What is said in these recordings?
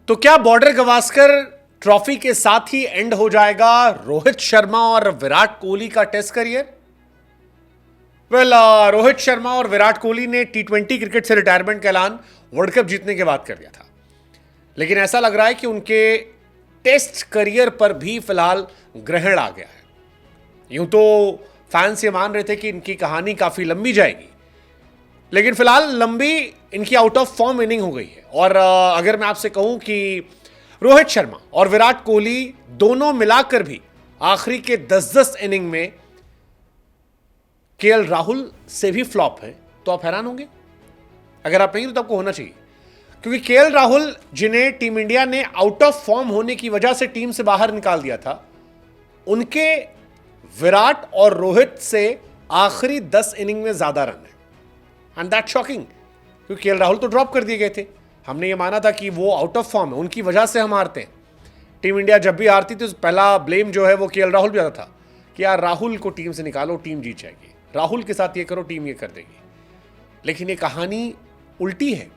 तो क्या border Gavaskar trophy के साथ ही एंड हो जाएगा रोहित शर्मा और विराट कोहली का टेस्ट करियर? रोहित शर्मा और विराट कोहली ने टी20 क्रिकेट से रिटायरमेंट का ऐलान वर्ल्ड कप जीतने के बाद कर दिया था, लेकिन ऐसा लग रहा है कि उनके टेस्ट करियर पर भी फिलहाल ग्रहण आ गया है। यूं तो फैंस ये मान रहे थे कि इनकी कहानी काफी लंबी जाएगी, लेकिन फिलहाल लंबी इनकी आउट ऑफ फॉर्म इनिंग हो गई है। और अगर मैं आपसे कहूं कि रोहित शर्मा और विराट कोहली दोनों मिलाकर भी आखिरी के 10-10 इनिंग में केएल राहुल से भी फ्लॉप है, तो आप हैरान होंगे। अगर आप नहीं तो आपको होना चाहिए, क्योंकि केएल राहुल जिन्हें टीम इंडिया ने आउट ऑफ फॉर्म होने की वजह से टीम से बाहर निकाल दिया था, उनके विराट और रोहित से आखिरी 10 इनिंग में ज्यादा रन है। एंड दैट शॉकिंग, क्योंकि केएल राहुल तो ड्रॉप कर दिए गए थे। हमने ये माना था कि वो आउट ऑफ फॉर्म है, उनकी वजह से हम हारते हैं। टीम इंडिया जब भी हारती थी तो पहला ब्लेम जो है वो केएल राहुल भी आता था कि यार राहुल को टीम से निकालो, टीम जीत जाएगी, राहुल के साथ ये करो, टीम ये कर देगी। लेकिन ये कहानी उल्टी है।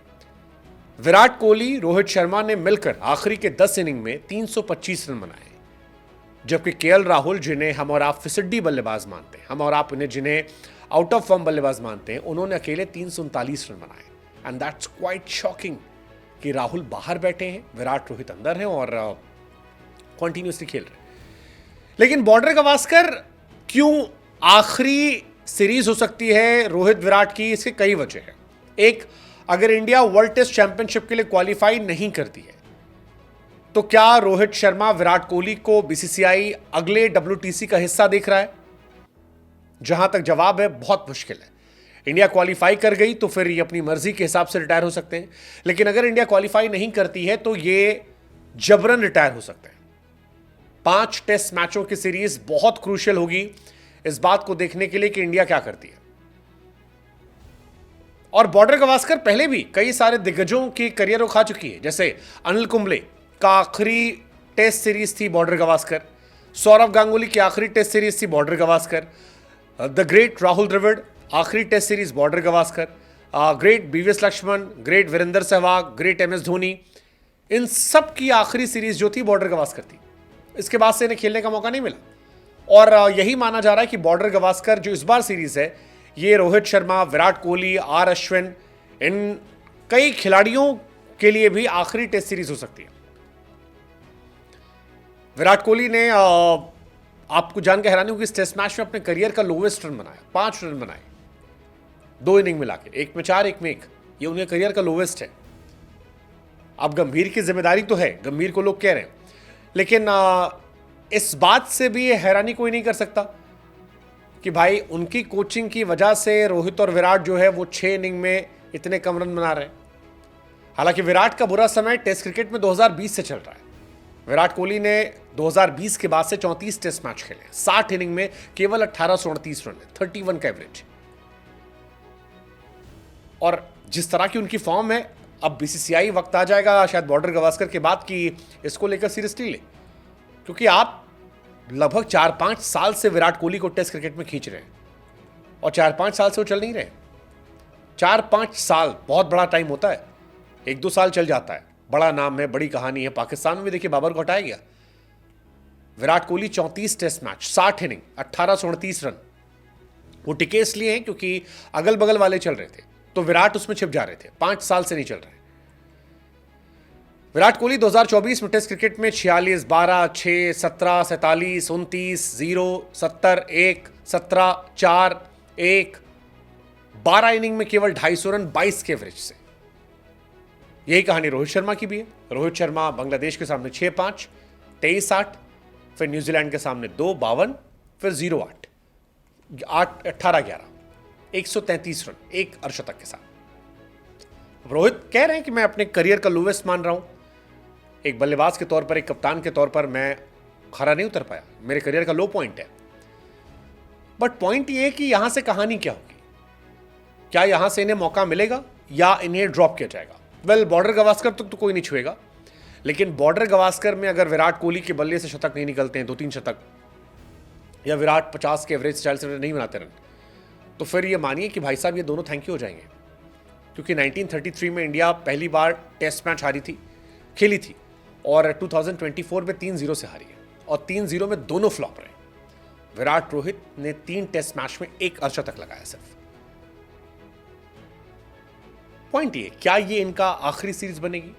विराट कोहली, रोहित शर्मा ने मिलकर आखिरी के 10 इनिंग में 325 रन बनाए, जबकि केएल राहुल, जिन्हें हम और आप फिसड्डी बल्लेबाज मानते हैं, हम और आप उन्हें जिन्हें आउट ऑफ फॉर्म बल्लेबाज मानते हैं, उन्होंने अकेले 339 रन बनाए। एंड दैट्स क्वाइट शॉकिंग कि राहुल बाहर बैठे हैं, विराट रोहित अंदर हैं और कंटिन्यूसली खेल रहे हैं। लेकिन बॉर्डर गवास्कर क्यों आखिरी सीरीज हो सकती है रोहित विराट की? इसके कई वजह है। एक, अगर इंडिया वर्ल्ड टेस्ट चैंपियनशिप के लिए क्वालिफाई नहीं करती है तो क्या रोहित शर्मा विराट कोहली को बीसीसीआई अगले WTC का हिस्सा देख रहा है? जहां तक जवाब है, बहुत मुश्किल है। इंडिया क्वालिफाई कर गई तो फिर ये अपनी मर्जी के हिसाब से रिटायर हो सकते हैं, लेकिन अगर इंडिया क्वालिफाई नहीं करती है तो ये जबरन रिटायर हो सकते हैं। 5 टेस्ट मैचों की सीरीज बहुत क्रूशियल होगी इस बात को देखने के लिए कि इंडिया क्या करती है। और बॉर्डर गवास्कर पहले भी कई सारे दिग्गजों के करियर को खा चुकी है, जैसे अनिल कुंबले का आखिरी टेस्ट सीरीज थी बॉर्डर गवास्कर, सौरव गांगुली की आखिरी टेस्ट सीरीज थी Border Gavaskar, the great Rahul Dravid आखिरी test series Border Gavaskar, great VVS Laxman, great Virender Sehwag, great MS Dhoni, इन सब की आखिरी सीरीज जो थी बॉर्डर गवास्कर थी। इसके बाद से इन्हें खेलने का मौका नहीं मिला और यही माना जा रहा है कि बॉर्डर गवास्कर जो इस बार सीरीज है, ये रोहित शर्मा, विराट कोहली, अश्विन, इन कई खिलाड़ियों के लिए भी आखिरी टेस्ट सीरीज हो सकती है। विराट कोहली ने आपको जानकर हैरानी होगी, इस टेस्ट मैच में अपने करियर का लोवेस्ट रन बनाया, 5 रन बनाए 2 इनिंग मिला के, एक में 4 एक में 1। ये उनके करियर का लोवेस्ट है। अब गंभीर की जिम्मेदारी तो है, गंभीर को लोग कह रहे हैं, लेकिन इस बात से भी हैरानी कोई नहीं कर सकता कि भाई उनकी कोचिंग की वजह से रोहित और विराट जो है वो 6 इनिंग में इतने कम रन बना रहे हैं। हालांकि विराट का बुरा समय टेस्ट क्रिकेट में 2020 से चल रहा है। विराट कोहली ने 2020 के बाद से 34 टेस्ट मैच खेले, 60 इनिंग में केवल 1829 रन है, 31 का एवरेज। और जिस तरह की उनकी फॉर्म है, अब बीसीसीआई वक्त आ जाएगा शायद बॉर्डर गवास्कर के बाद कि इसको लेकर सीरियसली ले, क्योंकि आप लगभग 4-5 साल से विराट कोहली को टेस्ट क्रिकेट में खींच रहे हैं और 4-5 साल से वो चल नहीं रहे। 4-5 साल बहुत बड़ा टाइम होता है। 1-2 साल चल जाता है, बड़ा नाम है, बड़ी कहानी है। पाकिस्तान में भी देखिए बाबर को हटाया गया। Virat Kohli 34 test match, 60 inning, 1829 run. वो टिके इसलिए हैं क्योंकि अगल बगल वाले चल रहे थे, तो विराट उसमें छिप जा रहे थे। 5 साल से नहीं चल रहे। विराट कोहली 2024 में टेस्ट क्रिकेट में 46, 12, 6, 17, 47, 29, 0, 70, 1, 17, 4, 1, 12 इनिंग में केवल 250 रन 22 के एवरेज से। यही कहानी रोहित शर्मा की भी है। रोहित शर्मा बांग्लादेश के सामने 6-5, 23-8, फिर न्यूजीलैंड के सामने 2-52, फिर 0-8, 18-11, 133 रन, 1 अर्धशतक के साथ। रोहित कह रहे हैं कि मैं अपने करियर का लोवेस्ट मान रहा हूं। एक बल्लेबाज के तौर पर, एक कप्तान के तौर पर मैं खरा नहीं उतर पाया, मेरे करियर का लो पॉइंट है। बट पॉइंट ये है कि यहां से कहानी क्या होगी? क्या यहां से इन्हें मौका मिलेगा या इन्हें ड्रॉप किया जाएगा? बॉर्डर गवास्कर तक तो कोई नहीं छुएगा, लेकिन बॉर्डर गवास्कर में अगर विराट कोहली के बल्ले से शतक नहीं निकलते हैं, 2-3 शतक, या विराट 50 के एवरेज 40 रन नहीं बनाते रन, तो फिर ये मानिए कि भाई साहब ये दोनों थैंक यू हो जाएंगे। क्योंकि 1933 में इंडिया पहली बार टेस्ट मैच हारी थी, खेली थी और 2024 में 3-0 से हारी है और 3-0 में दोनों फ्लॉप रहे। विराट रोहित ने 3 टेस्ट मैच में 1 अर्धशतक लगाया सिर्फ। पॉइंट ये, क्या ये इनका आखिरी सीरीज बनेगी?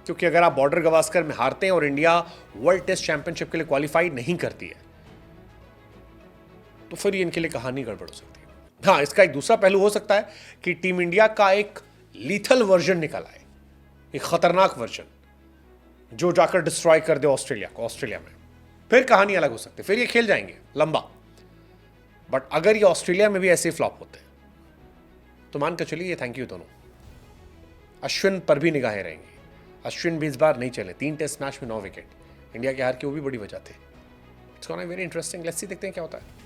क्योंकि अगर आप बॉर्डर गवास्कर में हारते हैं और इंडिया वर्ल्ड टेस्ट चैंपियनशिप के लिए क्वालिफाई नहीं करती है तो फिर ये इनके लिए कहानी गड़बड़ हो सकती है। हाँ, इसका एक दूसरा पहलू हो सकता है कि टीम इंडिया का एक लीथल वर्जन निकल आए, एक खतरनाक वर्जन जो जाकर डिस्ट्रॉय कर दे ऑस्ट्रेलिया को ऑस्ट्रेलिया में। फिर कहानी अलग हो सकती है, फिर ये खेल जाएंगे लंबा। बट अगर ये ऑस्ट्रेलिया में भी ऐसे फ्लॉप होते हैं तो मान कर चलिए थैंक यू दोनों। अश्विन पर भी निगाहें रहेंगी। अश्विन भी इस बार नहीं चले, 3 टेस्ट मैच में 9 विकेट। इंडिया के हार की वो भी बड़ी वजह थे। It's gonna be very interesting. Let's see, देखते हैं क्या होता है।